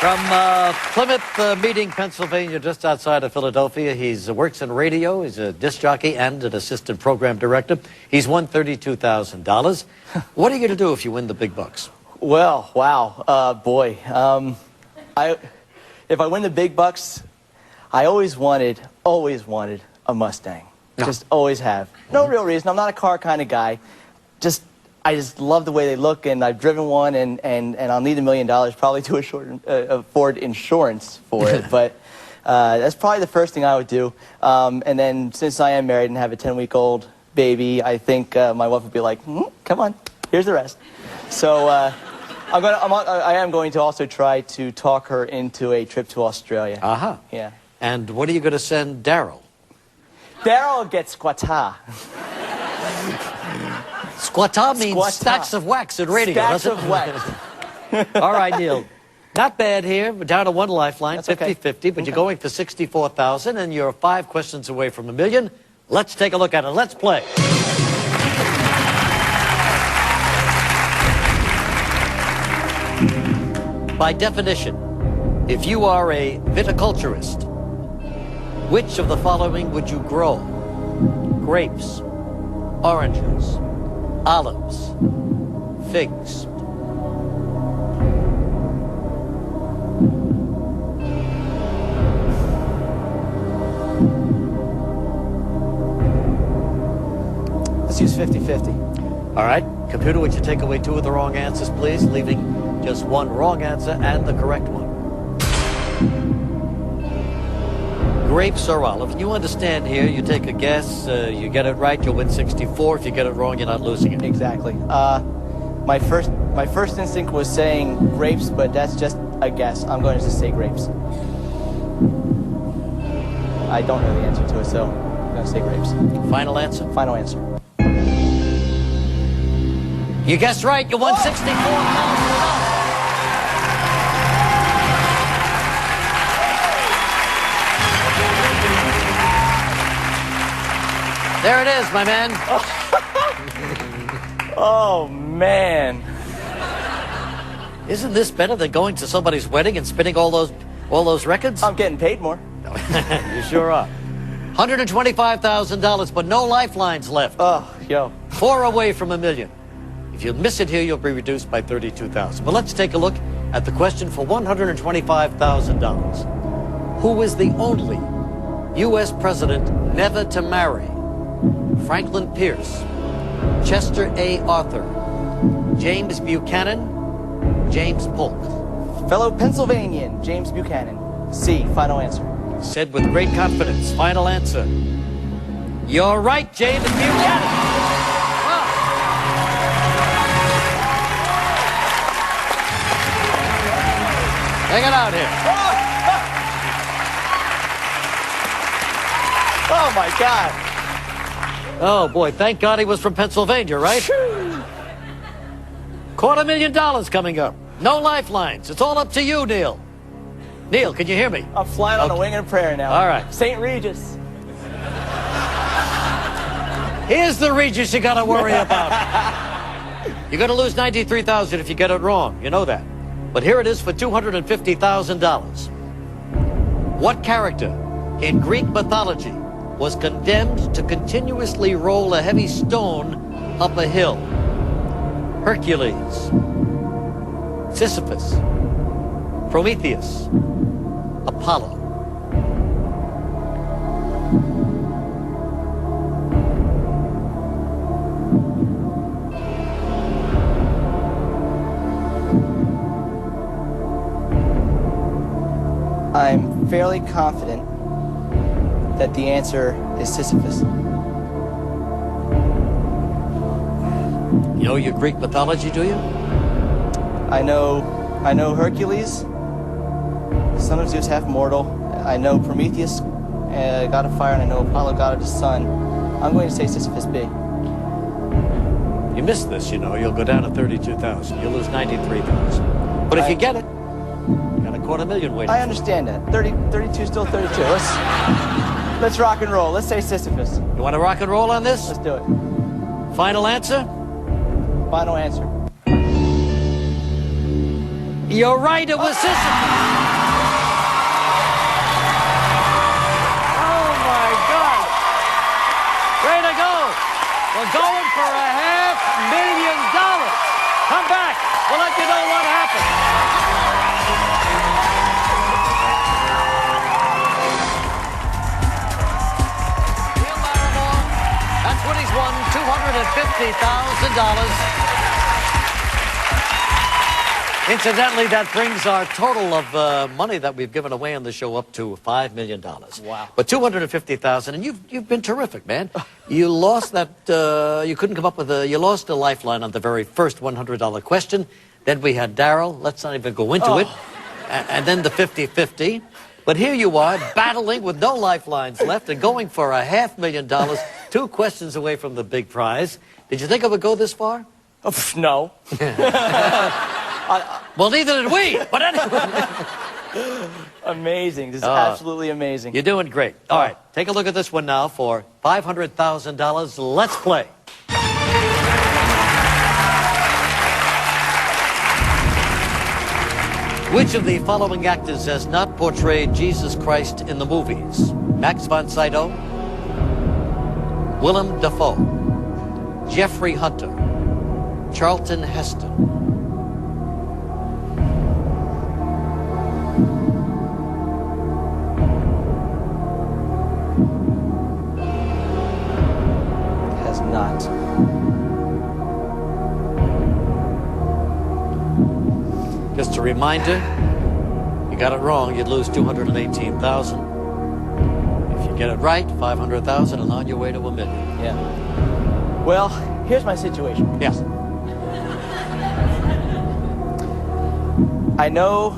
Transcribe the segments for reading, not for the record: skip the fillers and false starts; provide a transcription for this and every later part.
From Plymouth Meeting, Pennsylvania, just outside of Philadelphia. He works in radio. He's a disc jockey and an assistant program director. He's won $32,000. What are you going to do if you win the big bucks? Well, wow, boy. If I win the big bucks, I always wanted a Mustang. No. Just always have. No real reason. I'm not a car kind of guy. I just love the way they look, and I've driven one, and I'll need $1 million probably to afford insurance for it. But that's probably the first thing I would do. And then since I am married and have a 10-week-old baby, I think my wife would be like, come on, here's the rest. So I am going to also try to talk her into a trip to Australia. Uh-huh. Yeah. And what are you going to send Daryl? Daryl gets squata. Squata means Squata. stacks of wax in radio, Stacks doesn't it? of wax. All right, Neil. Not bad here. We're down to one lifeline, That's okay. 50-50, but you're going for $64,000, and you're 5 questions away from $1 million. Let's take a look at it. Let's play. By definition, if you are a viticulturist, which of the following would you grow? Grapes, oranges, olives, figs. Let's use 50-50. All right, computer, would you take away 2 of the wrong answers, please, leaving just 1 wrong answer and the correct one? Grapes or olive. You understand here, you take a guess, you get it right, you'll win 64. If you get it wrong, you're not losing it. Exactly. My first instinct was saying grapes, but that's just a guess. I'm going to just say grapes. I don't know the answer to it, so I'm going to say grapes. Final answer. Final answer. You guessed right, you won $64,000. There it is, my man. Oh, man. Isn't this better than going to somebody's wedding and spinning all those records? I'm getting paid more. You sure are. $125,000, but no lifelines left. Oh, yo. 4 away from $1 million. If you miss it here, you'll be reduced by $32,000. But let's take a look at the question for $125,000. Who is the only U.S. president never to marry? Franklin Pierce, Chester A. Arthur, James Buchanan, James Polk. Fellow Pennsylvanian, James Buchanan. C, final answer. Said with great confidence. Final answer. You're right, James Buchanan. Wow. Hang it out here. Oh, my God. Oh, boy. Thank God he was from Pennsylvania, right? $250,000 coming up. No lifelines. It's all up to you, Neil. Neil, can you hear me? I'm flying on a wing and a prayer now. All right. St. Regis. Here's the Regis you got to worry about. You're going to lose $93,000 if you get it wrong. You know that. But here it is for $250,000. What character in Greek mythology was condemned to continuously roll a heavy stone up a hill? Hercules, Sisyphus, Prometheus, Apollo. I'm fairly confident that the answer is Sisyphus. You know your Greek mythology, do you? I know Hercules, son of Zeus, half mortal. I know Prometheus, god of fire, and I know Apollo, god of the sun. I'm going to say Sisyphus B. You miss this, you know, you'll go down to $32,000. You'll lose $93,000. But if you get it, you got $250,000 waiting. I understand that. 32 still 32. Let's rock and roll. Let's say Sisyphus. You want to rock and roll on this? Let's do it. Final answer? Final answer. You're right, it was Sisyphus. We're going for $500,000. Come back. We'll let you know what happened. Neil Larrimore, that's what he's won, $250,000. Incidentally, that brings our total of money that we've given away on the show up to $5 million. Wow. But $250,000, and you've been terrific, man. You lost that, you couldn't come up with you lost a lifeline on the very first $100 question. Then we had Daryl, let's not even go into it. And then the 50-50. But here you are, battling with no lifelines left and going for $500,000, 2 questions away from the big prize. Did you think it would go this far? Oh, no. Well, neither did we, but anyway. Amazing. This is absolutely amazing. You're doing great. All right, take a look at this one now for $500,000. Let's play. Which of the following actors has not portrayed Jesus Christ in the movies? Max von Sydow, Willem Dafoe, Jeffrey Hunter, Charlton Heston. Not. Just a reminder, you got it wrong, you'd lose $218,000. If you get it right, $500,000 and on your way to $1 million. Yeah. Well, here's my situation. Yes. I know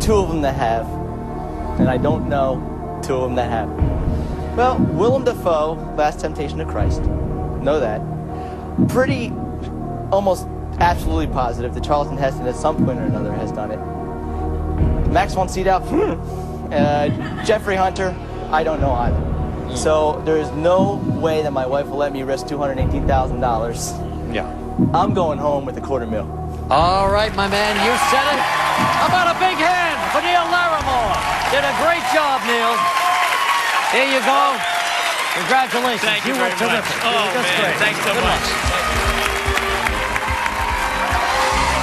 2 of them that have, and I don't know 2 of them that haven't. Well, Willem Dafoe, Last Temptation of Christ. Know that. Pretty, almost absolutely positive that Charlton Heston at some point or another has done it. Max von Sydow, Jeffrey Hunter, I don't know either. So there's no way that my wife will let me risk $218,000. Yeah. I'm going home with $250,000. All right, my man, you said it. How about a big hand for Neil Larrimore? Did a great job, Neil. Here you go. Congratulations. Thank you were very terrific. much. Oh, man, great. thanks so Good much.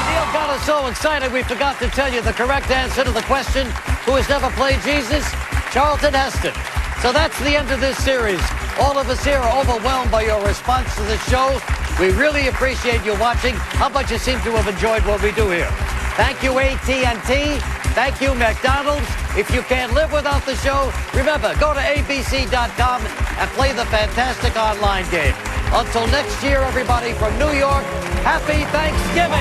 Neil got us so excited we forgot to tell you the correct answer to the question, who has never played Jesus? Charlton Heston. So that's the end of this series. All of us here are overwhelmed by your response to the show. We really appreciate you watching. How about you seem to have enjoyed what we do here? Thank you, AT&T. Thank you, McDonald's. If you can't live without the show, remember, go to abc.com and play the fantastic online game. Until next year, everybody from New York, happy Thanksgiving.